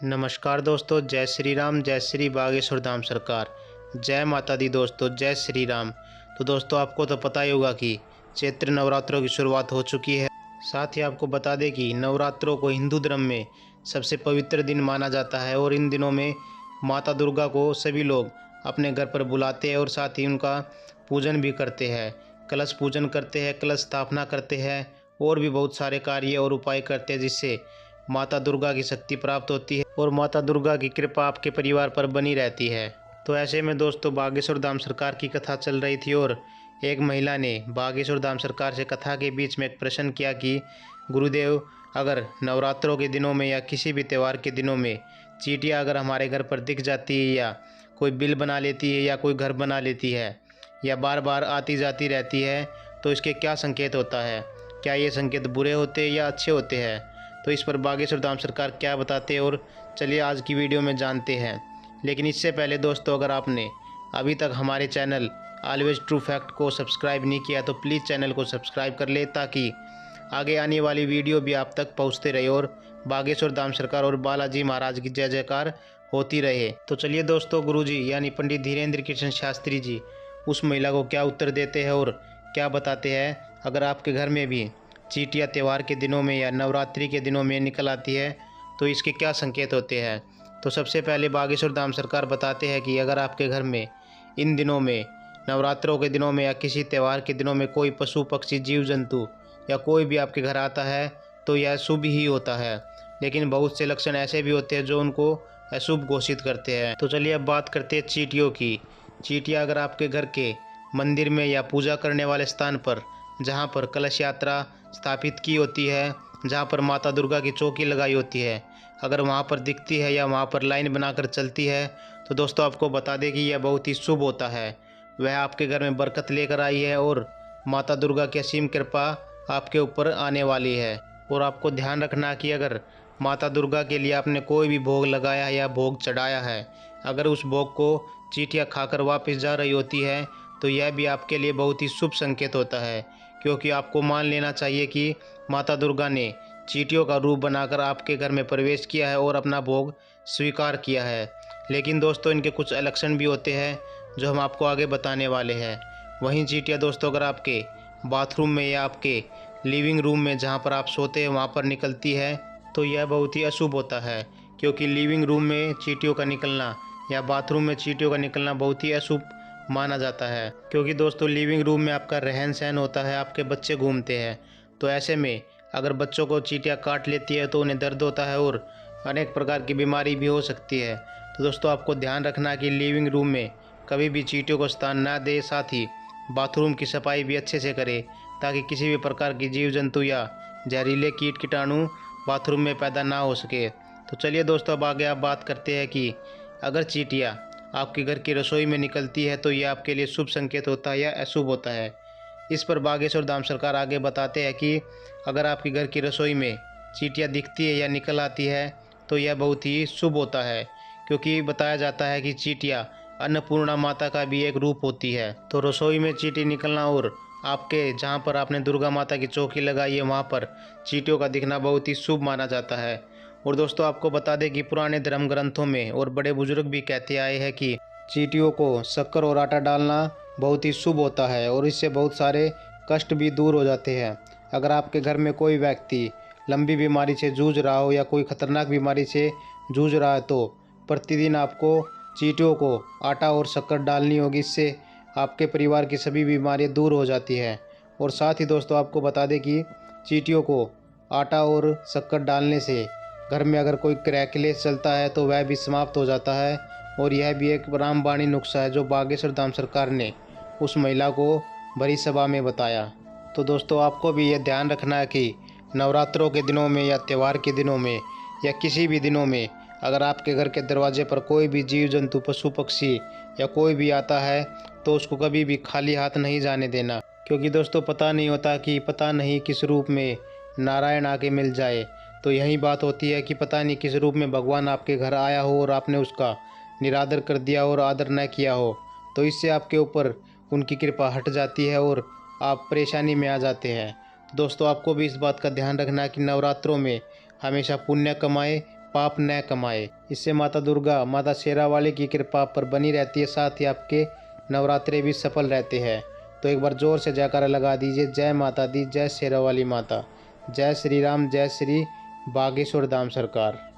नमस्कार दोस्तों, जय श्री राम, जय श्री बागेश्वर धाम सरकार, जय माता दी दोस्तों, जय श्री राम। तो दोस्तों आपको तो पता ही होगा कि चैत्र नवरात्रों की शुरुआत हो चुकी है। साथ ही आपको बता दें कि नवरात्रों को हिंदू धर्म में सबसे पवित्र दिन माना जाता है और इन दिनों में माता दुर्गा को सभी लोग अपने घर पर बुलाते हैं और साथ ही उनका पूजन भी करते हैं। कलश पूजन करते हैं, कलश स्थापना करते हैं और भी बहुत सारे कार्य और उपाय करते हैं जिससे माता दुर्गा की शक्ति प्राप्त होती है और माता दुर्गा की कृपा आपके परिवार पर बनी रहती है। तो ऐसे में दोस्तों बागेश्वर धाम सरकार की कथा चल रही थी और एक महिला ने बागेश्वर धाम सरकार से कथा के बीच में एक प्रश्न किया कि गुरुदेव, अगर नवरात्रों के दिनों में या किसी भी त्यौहार के दिनों में चींटियाँ अगर हमारे घर पर दिख जाती है या कोई बिल बना लेती है या कोई घर बना लेती है या बार बार आती जाती रहती है तो इसके क्या संकेत होता है? क्या ये संकेत बुरे होते हैं या अच्छे होते हैं? तो इस पर बागेश्वर धाम सरकार क्या बताते हैं और चलिए आज की वीडियो में जानते हैं। लेकिन इससे पहले दोस्तों, अगर आपने अभी तक हमारे चैनल ऑलवेज ट्रू फैक्ट को सब्सक्राइब नहीं किया तो प्लीज़ चैनल को सब्सक्राइब कर ले ताकि आगे आने वाली वीडियो भी आप तक पहुंचते रहे और बागेश्वर धाम सरकार और बालाजी महाराज की जय जयकार होती रहे। तो चलिए दोस्तों, गुरुजी यानी पंडित धीरेन्द्र कृष्ण शास्त्री जी उस महिला को क्या उत्तर देते हैं और क्या बताते हैं। अगर आपके घर में भी चींटियाँ त्यौहार के दिनों में या नवरात्रि के दिनों में निकल आती है तो इसके क्या संकेत होते हैं। तो सबसे पहले बागेश्वर धाम सरकार बताते हैं कि अगर आपके घर में इन दिनों में नवरात्रों के दिनों में या किसी त्यौहार के दिनों में कोई पशु पक्षी जीव जंतु या कोई भी आपके घर आता है तो यह शुभ ही होता है। लेकिन बहुत से लक्षण ऐसे भी होते हैं जो उनको अशुभ घोषित करते हैं। तो चलिए अब बात करते हैं चींटियों की। चींटियाँ अगर आपके घर के मंदिर में या पूजा करने वाले स्थान पर जहाँ पर कलश यात्रा स्थापित की होती है, जहाँ पर माता दुर्गा की चौकी लगाई होती है, अगर वहाँ पर दिखती है या वहाँ पर लाइन बनाकर चलती है तो दोस्तों आपको बता दें कि यह बहुत ही शुभ होता है। वह आपके घर में बरकत लेकर आई है और माता दुर्गा की असीम कृपा आपके ऊपर आने वाली है। और आपको ध्यान रखना कि अगर माता दुर्गा के लिए आपने कोई भी भोग लगाया या भोग चढ़ाया है, अगर उस भोग को चींटियाँ खाकर वापस जा रही होती है तो यह भी आपके लिए बहुत ही शुभ संकेत होता है, क्योंकि आपको मान लेना चाहिए कि माता दुर्गा ने चींटियों का रूप बनाकर आपके घर में प्रवेश किया है और अपना भोग स्वीकार किया है। लेकिन दोस्तों इनके कुछ लक्षण भी होते हैं जो हम आपको आगे बताने वाले हैं। वहीं चींटियाँ दोस्तों अगर आपके बाथरूम में या आपके लिविंग रूम में जहाँ पर आप सोते हैं वहाँ पर निकलती है तो यह बहुत ही अशुभ होता है, क्योंकि लिविंग रूम में चींटियों का निकलना या बाथरूम में चींटियों का निकलना बहुत ही अशुभ माना जाता है। क्योंकि दोस्तों लिविंग रूम में आपका रहन सहन होता है, आपके बच्चे घूमते हैं, तो ऐसे में अगर बच्चों को चींटियाँ काट लेती है तो उन्हें दर्द होता है और अनेक प्रकार की बीमारी भी हो सकती है। तो दोस्तों आपको ध्यान रखना कि लिविंग रूम में कभी भी चींटियों को स्थान ना दे। साथ ही बाथरूम की सफाई भी अच्छे से करें ताकि किसी भी प्रकार की जीव जंतु या जहरीले कीट कीटाणु बाथरूम में पैदा ना हो सके। तो चलिए दोस्तों अब आगे आप बात करते हैं कि अगर चींटियाँ आपके घर की रसोई में निकलती है तो यह आपके लिए शुभ संकेत होता है या अशुभ होता है। इस पर बागेश्वर धाम सरकार आगे बताते हैं कि अगर आपके घर की रसोई में चींटियाँ दिखती है या निकल आती है तो यह बहुत ही शुभ होता है, क्योंकि बताया जाता है कि चींटियाँ अन्नपूर्णा माता का भी एक रूप होती है। तो रसोई में चींटी निकलना और आपके जहाँ पर आपने दुर्गा माता की चौकी लगाई है वहाँ पर चींटियों का दिखना बहुत ही शुभ माना जाता है। और दोस्तों आपको बता दें कि पुराने धर्म ग्रंथों में और बड़े बुजुर्ग भी कहते आए हैं कि चींटियों को शक्कर और आटा डालना बहुत ही शुभ होता है और इससे बहुत सारे कष्ट भी दूर हो जाते हैं। अगर आपके घर में कोई व्यक्ति लंबी बीमारी से जूझ रहा हो या कोई खतरनाक बीमारी से जूझ रहा है तो प्रतिदिन आपको चींटियों को आटा और शक्कर डालनी होगी। इससे आपके परिवार की सभी बीमारियाँ दूर हो जाती हैं। और साथ ही दोस्तों आपको बता दें कि चींटियों को आटा और शक्कर डालने से घर में अगर कोई क्रैकलेस चलता है तो वह भी समाप्त हो जाता है। और यह भी एक रामबाणी नुस्खा है जो बागेश्वर धाम सरकार ने उस महिला को भरी सभा में बताया। तो दोस्तों आपको भी यह ध्यान रखना है कि नवरात्रों के दिनों में या त्यौहार के दिनों में या किसी भी दिनों में अगर आपके घर के दरवाजे पर कोई भी जीव जंतु पशु पक्षी या कोई भी आता है तो उसको कभी भी खाली हाथ नहीं जाने देना, क्योंकि दोस्तों पता नहीं होता कि पता नहीं किस रूप में नारायण आके मिल जाए। तो यही बात होती है कि पता नहीं किस रूप में भगवान आपके घर आया हो और आपने उसका निरादर कर दिया और आदर न किया हो, तो इससे आपके ऊपर उनकी कृपा हट जाती है और आप परेशानी में आ जाते हैं। तो दोस्तों आपको भी इस बात का ध्यान रखना है कि नवरात्रों में हमेशा पुण्य कमाएं, पाप न कमाए। इससे माता दुर्गा, माता शेरावाली की कृपा आप पर बनी रहती है, साथ ही आपके नवरात्रे भी सफल रहते हैं। तो एक बार जोर से जयकारा लगा दीजिए। जय माता दी, जय शेरावाली माता, जय श्री राम, जय श्री बागेश्वर धाम सरकार।